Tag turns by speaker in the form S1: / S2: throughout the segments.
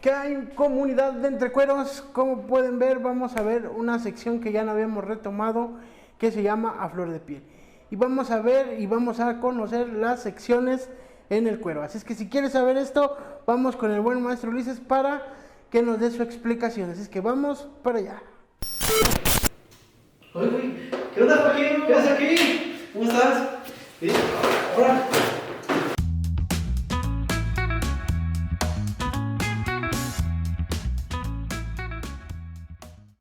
S1: ¿Qué hay, comunidad de Entrecueros? Como pueden ver, vamos a ver una sección que ya no habíamos retomado, que se llama A Flor de Piel. Y vamos a ver y vamos a conocer las secciones en el cuero. Así es que si quieres saber esto, vamos con el buen maestro Ulises para que nos dé su explicación. Así es que vamos para allá.
S2: Oye, ¿qué onda, Joaquín? ¿Qué haces aquí? ¿Cómo estás? ¿Sí? Ahora.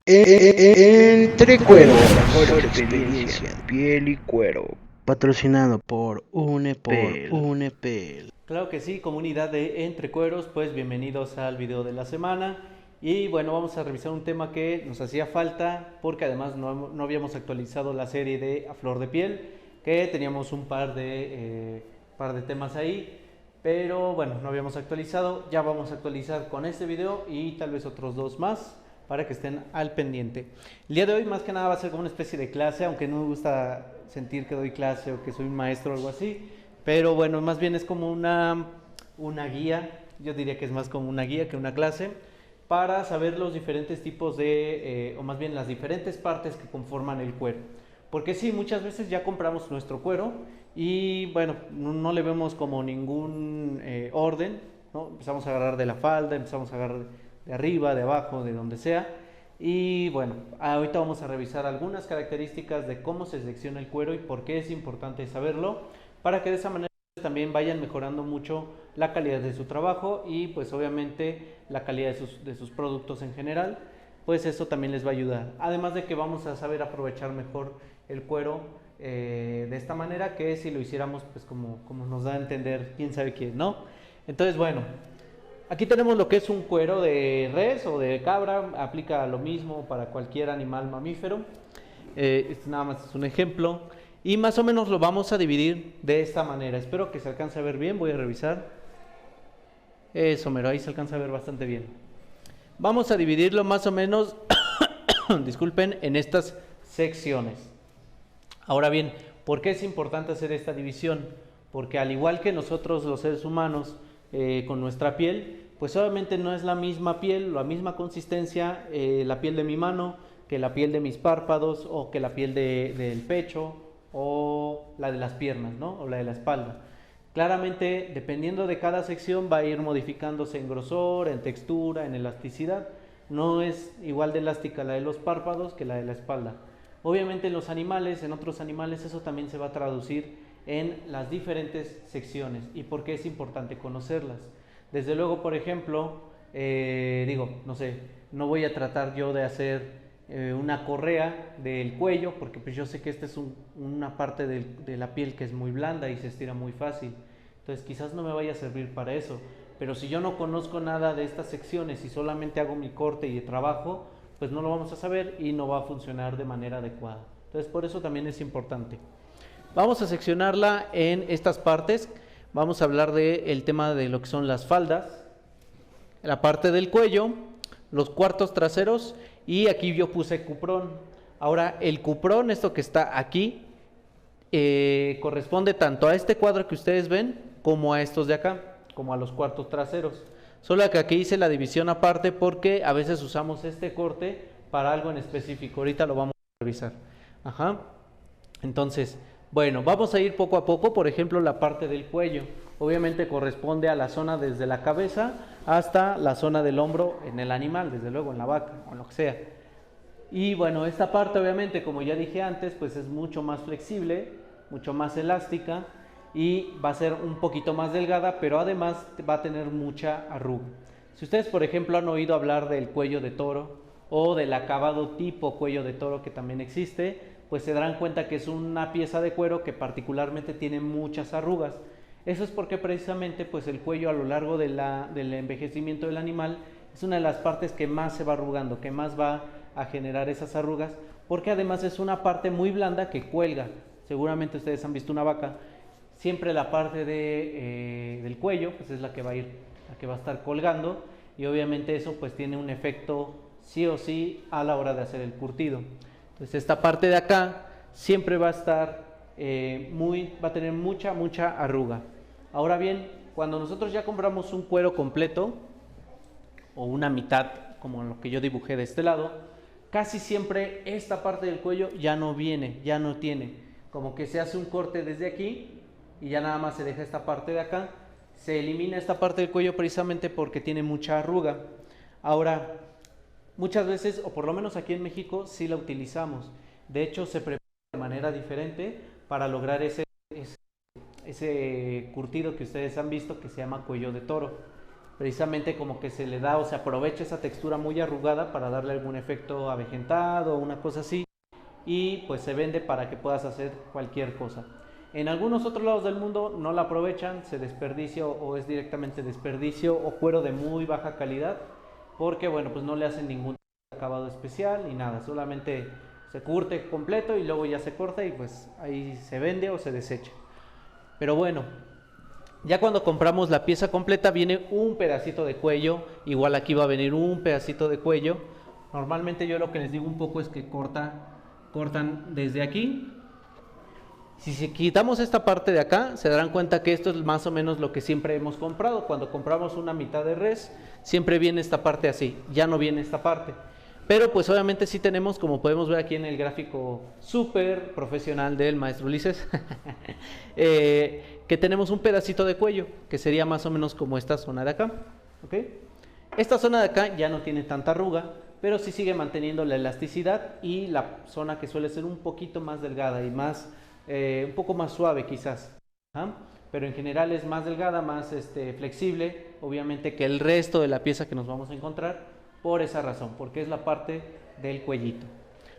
S1: Entre Cuero, mejor experiencia en piel y cuero. Patrocinado por UNEPEL.
S2: Claro que sí, comunidad de Entre Cueros, pues bienvenidos al video de la semana. Y bueno, vamos a revisar un tema que nos hacía falta, porque además no habíamos actualizado la serie de A Flor de Piel, que teníamos un par de temas ahí, pero bueno, no habíamos actualizado. Ya vamos a actualizar con este video y tal vez otros dos más, para que estén al pendiente. El día de hoy más que nada va a ser como una especie de clase, aunque no me gusta sentir que doy clase o que soy un maestro o algo así, pero bueno, más bien es como una guía. Yo diría que es más como una guía que una clase, para saber los diferentes tipos de, o más bien las diferentes partes que conforman el cuero. Porque sí, muchas veces ya compramos nuestro cuero y bueno, no le vemos como ningún orden, ¿no? Empezamos a agarrar de la falda, empezamos a agarrar de arriba, de abajo, de donde sea. Y bueno, ahorita vamos a revisar algunas características de cómo se selecciona el cuero y por qué es importante saberlo, para que de esa manera también vayan mejorando mucho la calidad de su trabajo y pues obviamente la calidad de sus productos en general. Pues eso también les va a ayudar. Además de que vamos a saber aprovechar mejor el cuero de esta manera, que si lo hiciéramos pues como nos da a entender quién sabe quién, ¿no? Entonces bueno, aquí tenemos lo que es un cuero de res o de cabra, aplica lo mismo para cualquier animal mamífero. Este nada más es un ejemplo. Y más o menos lo vamos a dividir de esta manera. Espero que se alcance a ver bien, voy a revisar. Eso, mero, ahí se alcanza a ver bastante bien. Vamos a dividirlo más o menos, disculpen, en estas secciones. Ahora bien, ¿por qué es importante hacer esta división? Porque al igual que nosotros los seres humanos, con nuestra piel, pues obviamente no es la misma piel, la misma consistencia, la piel de mi mano, que la piel de mis párpados, o que la piel del pecho, o la de las piernas, ¿no? O la de la espalda. Claramente, dependiendo de cada sección, va a ir modificándose en grosor, en textura, en elasticidad. No es igual de elástica la de los párpados que la de la espalda. Obviamente en los animales, en otros animales, eso también se va a traducir en las diferentes secciones. ¿Y por qué es importante conocerlas? Desde luego, por ejemplo, no sé, no voy a tratar yo de hacer una correa del cuello, porque pues yo sé que esta es una parte de la piel que es muy blanda y se estira muy fácil. Entonces quizás no me vaya a servir para eso. Pero si yo no conozco nada de estas secciones y solamente hago mi corte y trabajo, pues no lo vamos a saber y no va a funcionar de manera adecuada. Entonces por eso también es importante. Vamos a seccionarla en estas partes. Vamos a hablar del tema de lo que son las faldas, la parte del cuello, los cuartos traseros, y aquí yo puse cuprón. Ahora el cuprón, esto que está aquí, corresponde tanto a este cuadro que ustedes ven como a estos de acá, como a los cuartos traseros. Solo que aquí hice la división aparte porque a veces usamos este corte para algo en específico. Ahorita lo vamos a revisar. Ajá. Entonces, bueno, vamos a ir poco a poco. Por ejemplo, la parte del cuello obviamente corresponde a la zona desde la cabeza hasta la zona del hombro en el animal, desde luego en la vaca o en lo que sea. Y bueno, esta parte obviamente, como ya dije antes, pues es mucho más flexible, mucho más elástica y va a ser un poquito más delgada, pero además va a tener mucha arruga. Si ustedes, por ejemplo, han oído hablar del cuello de toro o del acabado tipo cuello de toro que también existe, pues se darán cuenta que es una pieza de cuero que particularmente tiene muchas arrugas. Eso es porque precisamente pues el cuello a lo largo del envejecimiento del animal es una de las partes que más se va arrugando, que más va a generar esas arrugas, porque además es una parte muy blanda que cuelga. Seguramente ustedes han visto una vaca, siempre la parte del cuello pues es la que va a estar colgando, y obviamente eso pues tiene un efecto sí o sí a la hora de hacer el curtido. Entonces esta parte de acá siempre va a estar va a tener mucha arruga. Ahora bien, cuando nosotros ya compramos un cuero completo, o una mitad, como lo que yo dibujé de este lado, casi siempre esta parte del cuello ya no viene, ya no tiene, como que se hace un corte desde aquí y ya nada más se deja esta parte de acá, se elimina esta parte del cuello precisamente porque tiene mucha arruga. Ahora, muchas veces, o por lo menos aquí en México, sí la utilizamos. De hecho, se prepara de manera diferente para lograr ese curtido que ustedes han visto que se llama cuello de toro. Precisamente como que se le da o se aprovecha esa textura muy arrugada para darle algún efecto avejentado o una cosa así. Y pues se vende para que puedas hacer cualquier cosa. En algunos otros lados del mundo no la aprovechan, se desperdicia o es directamente desperdicio o cuero de muy baja calidad, porque bueno, pues no le hacen ningún acabado especial ni nada, solamente se curte completo y luego ya se corta y pues ahí se vende o se desecha. Pero bueno, ya cuando compramos la pieza completa viene un pedacito de cuello, igual aquí va a venir un pedacito de cuello. Normalmente yo lo que les digo un poco es que cortan desde aquí. Si quitamos esta parte de acá, se darán cuenta que esto es más o menos lo que siempre hemos comprado. Cuando compramos una mitad de res, siempre viene esta parte así, ya no viene esta parte. Pero pues obviamente sí tenemos, como podemos ver aquí en el gráfico súper profesional del maestro Ulises, que tenemos un pedacito de cuello, que sería más o menos como esta zona de acá. ¿Okay? Esta zona de acá ya no tiene tanta arruga, pero sí sigue manteniendo la elasticidad y la zona que suele ser un poquito más delgada y más... un poco más suave quizás, pero en general es más delgada, más flexible, obviamente que el resto de la pieza que nos vamos a encontrar, por esa razón, porque es la parte del cuellito.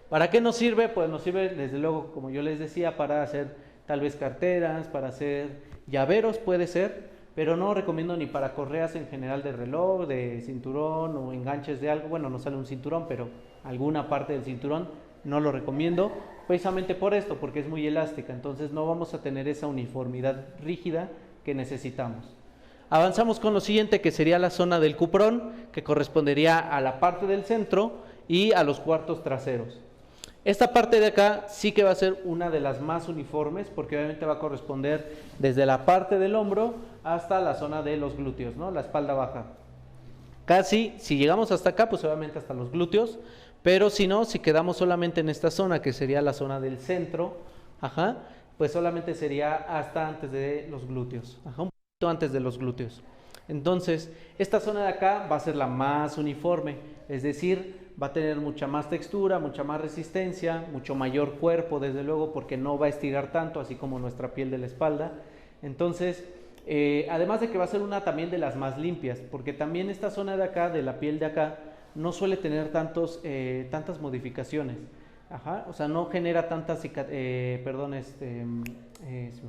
S2: ¿Para qué nos sirve? Pues nos sirve desde luego, como yo les decía, para hacer tal vez carteras, para hacer llaveros puede ser, pero no recomiendo ni para correas en general de reloj, de cinturón o enganches de algo. Bueno, no sale un cinturón, pero alguna parte del cinturón no lo recomiendo, precisamente por esto, porque es muy elástica, entonces no vamos a tener esa uniformidad rígida que necesitamos. Avanzamos con lo siguiente, que sería la zona del cuprón, que correspondería a la parte del centro y a los cuartos traseros. Esta parte de acá sí que va a ser una de las más uniformes, porque obviamente va a corresponder desde la parte del hombro hasta la zona de los glúteos, ¿no? La espalda baja. Casi, si llegamos hasta acá, pues obviamente hasta los glúteos, pero si no, si quedamos solamente en esta zona, que sería la zona del centro, pues solamente sería hasta antes de los glúteos, un poquito antes de los glúteos. Entonces, esta zona de acá va a ser la más uniforme, es decir, va a tener mucha más textura, mucha más resistencia, mucho mayor cuerpo, desde luego, porque no va a estirar tanto, así como nuestra piel de la espalda. Entonces, además de que va a ser una también de las más limpias, porque también esta zona de acá, de la piel de acá, no suele tener tantas modificaciones, o sea, no genera tantas, se me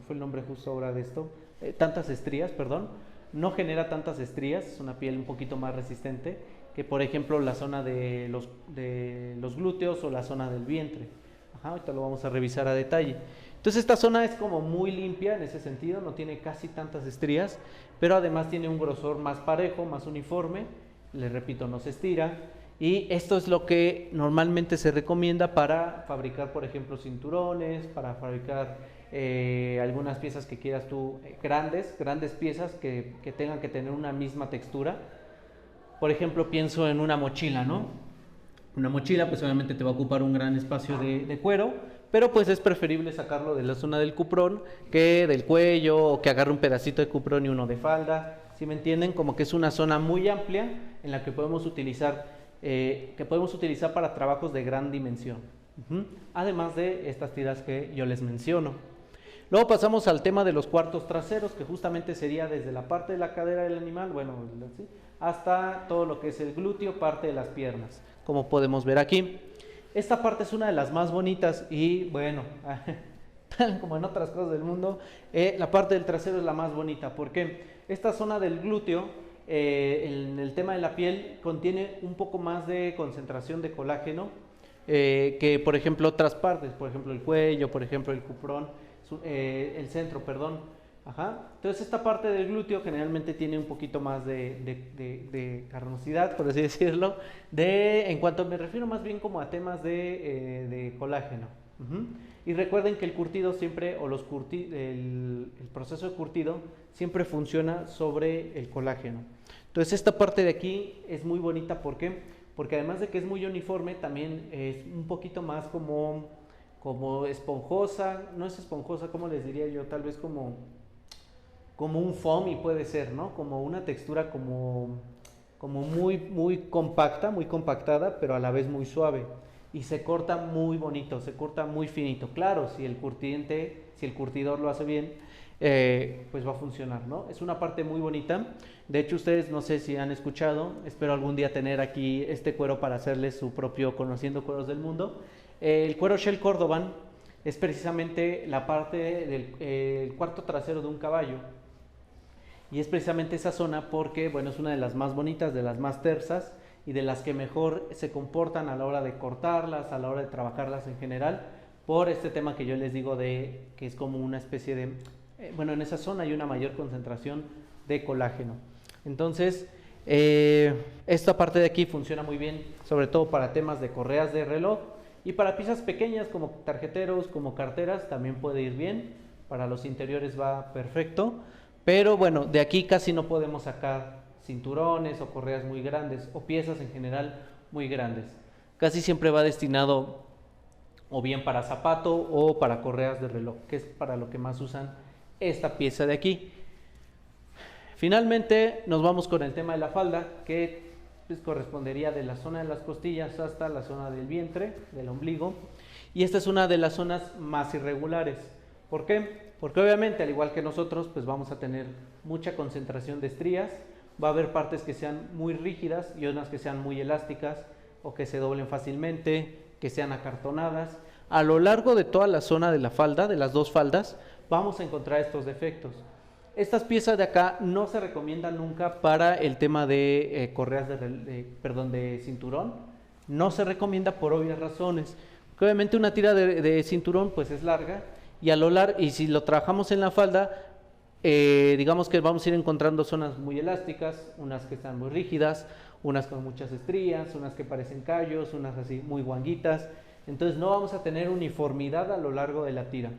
S2: fue el nombre justo ahora de esto, tantas estrías, no genera tantas estrías, es una piel un poquito más resistente que por ejemplo la zona de los glúteos o la zona del vientre. Ahorita lo vamos a revisar a detalle. Entonces esta zona es como muy limpia en ese sentido, no tiene casi tantas estrías, pero además tiene un grosor más parejo, más uniforme. Les repito, no se estira, y esto es lo que normalmente se recomienda para fabricar, por ejemplo, cinturones, para fabricar algunas piezas que quieras tú, grandes piezas que tengan que tener una misma textura. Por ejemplo, pienso en una mochila, ¿no? Una mochila pues obviamente te va a ocupar un gran espacio de cuero, pero pues es preferible sacarlo de la zona del cuprón que del cuello, o que agarre un pedacito de cuprón y uno de falda. ¿Sí me entienden? Como que es una zona muy amplia en la que podemos utilizar para trabajos de gran dimensión. Además de estas tiras que yo les menciono. Luego pasamos al tema de los cuartos traseros, que justamente sería desde la parte de la cadera del animal, hasta todo lo que es el glúteo, parte de las piernas, como podemos ver aquí. Esta parte es una de las más bonitas y bueno, como en otras cosas del mundo, la parte del trasero es la más bonita. ¿Por qué? Esta zona del glúteo, en el tema de la piel, contiene un poco más de concentración de colágeno que, por ejemplo, otras partes, por ejemplo, el cuello, por ejemplo, el cuprón, el centro, perdón. Entonces, esta parte del glúteo generalmente tiene un poquito más de carnosidad, por así decirlo, en cuanto me refiero más bien como a temas de colágeno. Y recuerden que el curtido siempre, el proceso de curtido siempre funciona sobre el colágeno. Entonces esta parte de aquí es muy bonita, ¿por qué? Porque además de que es muy uniforme, también es un poquito más como esponjosa, no es esponjosa, ¿cómo les diría yo? Tal vez como un foamy puede ser, ¿no? Como una textura como muy compacta, muy compactada, pero a la vez muy suave. Y se corta muy bonito, se corta muy finito. Claro, si el curtidor lo hace bien, pues va a funcionar, ¿no? Es una parte muy bonita. De hecho, ustedes no sé si han escuchado, espero algún día tener aquí este cuero para hacerles su propio Conociendo Cueros del Mundo. El cuero Shell Cordovan es precisamente la parte del cuarto trasero de un caballo. Y es precisamente esa zona porque, bueno, es una de las más bonitas, de las más tersas y de las que mejor se comportan a la hora de cortarlas, a la hora de trabajarlas en general, por este tema que yo les digo de que es como una especie de, bueno, en esa zona hay una mayor concentración de colágeno. Entonces, esta parte de aquí funciona muy bien, sobre todo para temas de correas de reloj y para piezas pequeñas como tarjeteros, como carteras, también puede ir bien. Para los interiores va perfecto. Pero bueno, de aquí casi no podemos sacar cinturones o correas muy grandes o piezas en general muy grandes. Casi siempre va destinado o bien para zapato o para correas de reloj, que es para lo que más usan esta pieza de aquí. Finalmente nos vamos con el tema de la falda, que pues correspondería de la zona de las costillas hasta la zona del vientre, del ombligo. Y esta es una de las zonas más irregulares. ¿Por qué? Porque obviamente, al igual que nosotros, pues vamos a tener mucha concentración de estrías. Va a haber partes que sean muy rígidas y otras que sean muy elásticas o que se doblen fácilmente, que sean acartonadas. A lo largo de toda la zona de la falda, de las dos faldas, vamos a encontrar estos defectos. Estas piezas de acá no se recomiendan nunca para el tema de correas de cinturón. No se recomienda por obvias razones. Que obviamente una tira de cinturón pues es larga y y si lo trabajamos en la falda, digamos que vamos a ir encontrando zonas muy elásticas, unas que están muy rígidas, unas con muchas estrías, unas que parecen callos, unas así muy guanguitas. Entonces no vamos a tener uniformidad a lo largo de la tira.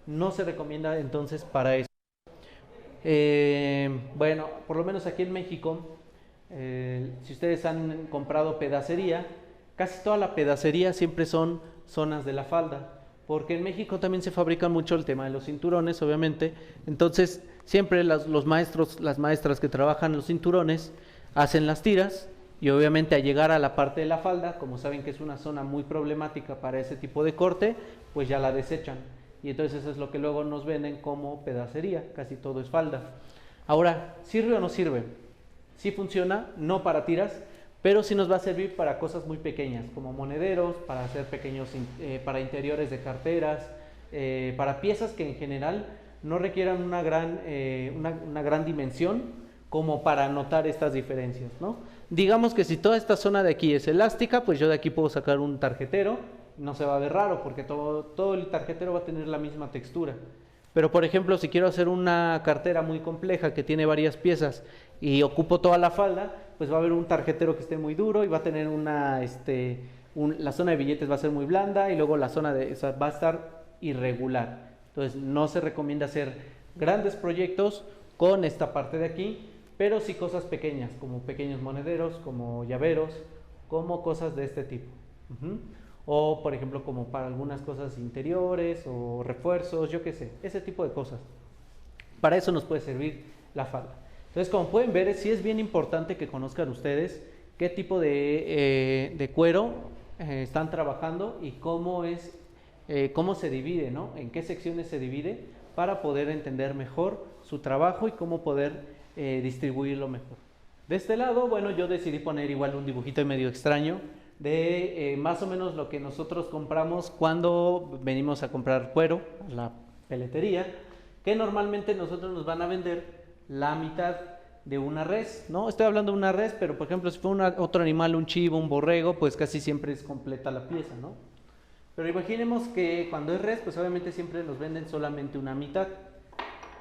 S2: No se recomienda entonces para eso. Bueno, por lo menos aquí en México, si ustedes han comprado pedacería, casi toda la pedacería siempre son zonas de la falda, porque en México también se fabrica mucho el tema de los cinturones, obviamente. Entonces siempre los maestros, las maestras que trabajan los cinturones hacen las tiras y obviamente al llegar a la parte de la falda, como saben que es una zona muy problemática para ese tipo de corte, pues ya la desechan. Y entonces eso es lo que luego nos venden como pedacería, casi todo es falda. Ahora, ¿sirve o no sirve? Sí funciona, no para tiras, pero sí nos va a servir para cosas muy pequeñas, como monederos, para hacer pequeños, para interiores de carteras, para piezas que en general no requieran una gran dimensión como para notar estas diferencias, ¿no? Digamos que si toda esta zona de aquí es elástica, pues yo de aquí puedo sacar un tarjetero, no se va a ver raro porque todo el tarjetero va a tener la misma textura. Pero por ejemplo, si quiero hacer una cartera muy compleja que tiene varias piezas y ocupo toda la falda, pues va a haber un tarjetero que esté muy duro y va a tener la zona de billetes va a ser muy blanda y luego la zona va a estar irregular. Entonces no se recomienda hacer grandes proyectos con esta parte de aquí, pero sí cosas pequeñas, como pequeños monederos, como llaveros, como cosas de este tipo. O por ejemplo como para algunas cosas interiores o refuerzos, yo qué sé, ese tipo de cosas. Para eso nos puede servir la falda. Entonces, como pueden ver, sí es bien importante que conozcan ustedes qué tipo de cuero están trabajando y cómo se divide, ¿no? En qué secciones se divide para poder entender mejor su trabajo y cómo poder distribuirlo mejor. De este lado, bueno, yo decidí poner igual un dibujito medio extraño de más o menos lo que nosotros compramos cuando venimos a comprar cuero a la peletería, que normalmente nosotros nos van a vender la mitad de una res, ¿no? Estoy hablando de una res, pero por ejemplo si fue otro animal, un chivo, un borrego, pues casi siempre es completa la pieza, ¿no? Pero imaginemos que cuando es res, pues obviamente siempre nos venden solamente una mitad.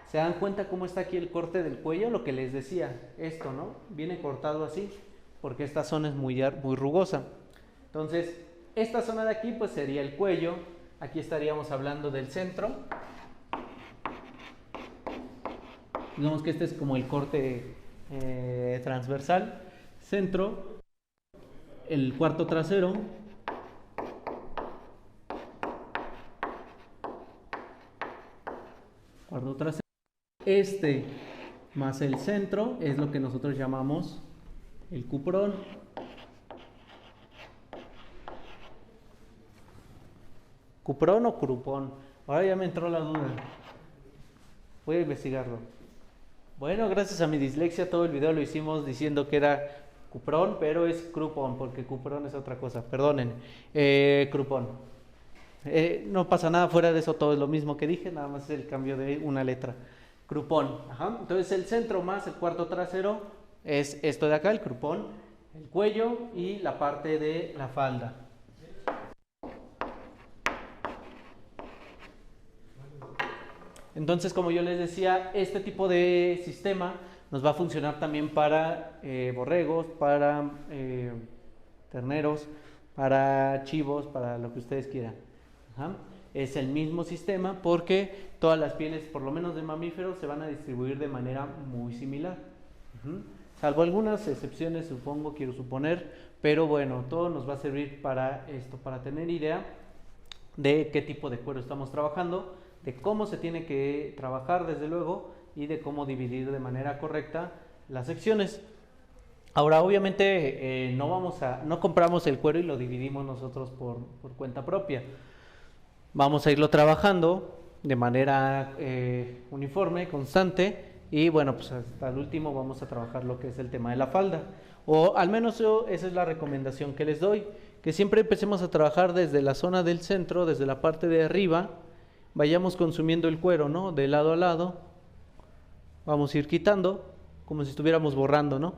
S2: ¿Se dan cuenta cómo está aquí el corte del cuello? Lo que les decía, esto, ¿no? Viene cortado así, porque esta zona es muy rugosa. Entonces, esta zona de aquí pues sería el cuello. Aquí estaríamos hablando del centro. Digamos que este es como el corte transversal, centro, el cuarto trasero, este más el centro es lo que nosotros llamamos el cuprón. ¿Cuprón o crupón? Ahora ya me entró la duda. Voy a investigarlo. Bueno, gracias a mi dislexia todo el video lo hicimos diciendo que era cuprón, pero es crupón, porque cuprón es otra cosa. Perdonen. Crupón. No pasa nada, fuera de eso todo es lo mismo que dije, nada más es el cambio de una letra. Crupón. Ajá. Entonces el centro más el cuarto trasero es esto de acá, el crupón, el cuello y la parte de la falda. Entonces, como yo les decía, este tipo de sistema nos va a funcionar también para borregos, para terneros, para chivos, para lo que ustedes quieran. Ajá. Es el mismo sistema porque todas las pieles, por lo menos de mamíferos, se van a distribuir de manera muy similar. Salvo algunas excepciones, supongo, quiero suponer, pero bueno, todo nos va a servir para esto, para tener idea de qué tipo de cuero estamos trabajando, de cómo se tiene que trabajar desde luego y de cómo dividir de manera correcta las secciones. Ahora obviamente no compramos el cuero y lo dividimos nosotros por cuenta propia. Vamos a irlo trabajando de manera uniforme, constante, y bueno, pues hasta el último vamos a trabajar lo que es el tema de la falda, o al menos esa es la recomendación que les doy, que siempre empecemos a trabajar desde la zona del centro, desde la parte de arriba, vayamos consumiendo el cuero, ¿no? De lado a lado, vamos a ir quitando, como si estuviéramos borrando, ¿no?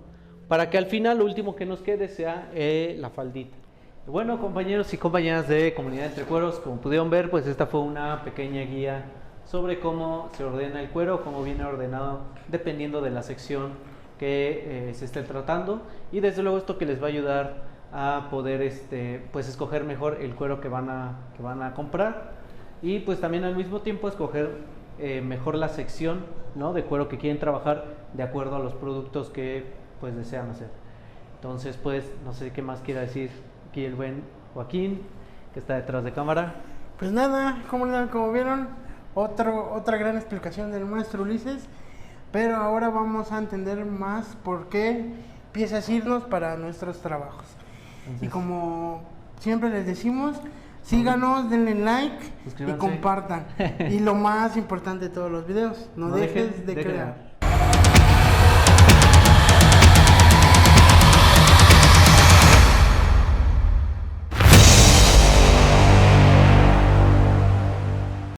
S2: Para que al final lo último que nos quede sea la faldita. Bueno, compañeros y compañeras de Comunidad Entre Cueros, como pudieron ver, pues esta fue una pequeña guía sobre cómo se ordena el cuero, cómo viene ordenado dependiendo de la sección que se esté tratando, y desde luego esto que les va a ayudar a poder pues escoger mejor el cuero que van a comprar, y pues también al mismo tiempo escoger mejor la sección, ¿no?, de cuero que quieren trabajar de acuerdo a los productos que pues desean hacer. Entonces pues no sé qué más quiera decir aquí el buen Joaquín, que está detrás de cámara.
S1: Pues nada, como vieron, otra gran explicación del maestro Ulises, pero ahora vamos a entender más por qué piezas irnos para nuestros trabajos. Entonces, y como siempre les decimos, síganos, denle like y compartan. Y lo más importante de todos los videos, no dejes de crear.